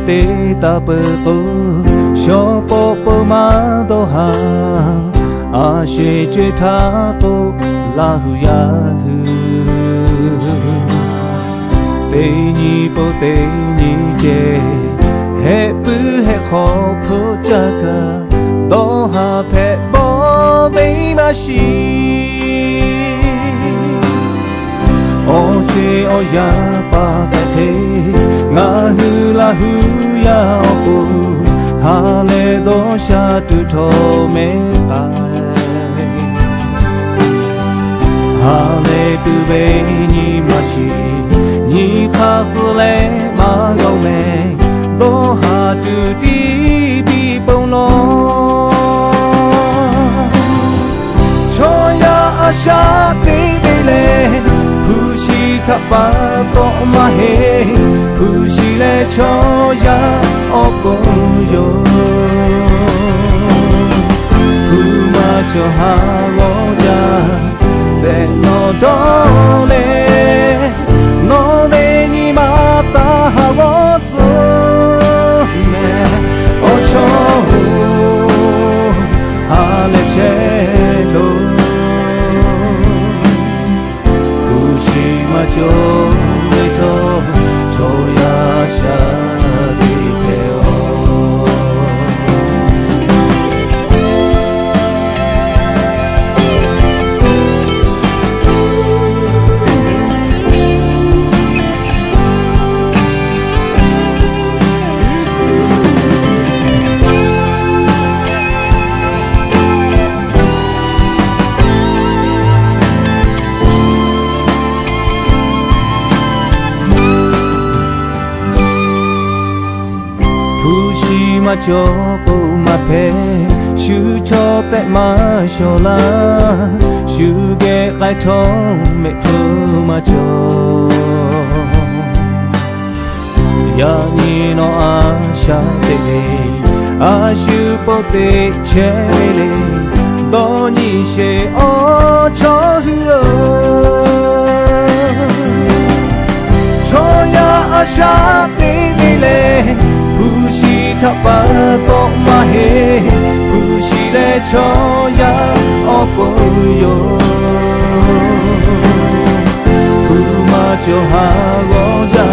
te tapaku Shopo mado ha Ashe je tapo lahu yahu Te ni po te ni je He pu he kho ko jaka Doha pe bo me mashi Oche o ya pa te Nga hula hu ya oku Hale do sha tu to me pai Hale tu be ni mashi Ni khasle ma gong me Do ha tu ti bi pong lo Choya asha te be le Pushi thapa to ma he Pushi le choya opo yo Kuma cho ha lo ja De no dole No de ni mata ha lo zu me Ocho ha le chelo Kushima cho me to Choya sha di teo Ma cho ko ma phe shu cho pe ma sho la shu ge lai thong me thu ma cho ya ni no a sha te le a shu po te che le do ni she o cho hu cho ya a sha te le Pushi thapa to ma he Pushi le choya opo yo Kuma cho ha go ja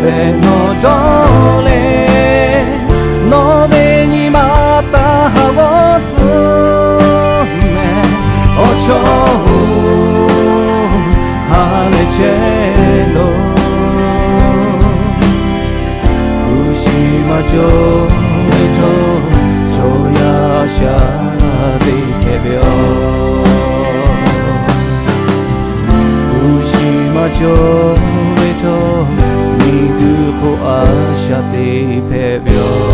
Te no dole No de ni mata ha go zu me Ocho ha le chelo Ma cho me to Choya sha de kebyo Ushima cho me to Ni du ko a sha de pebyo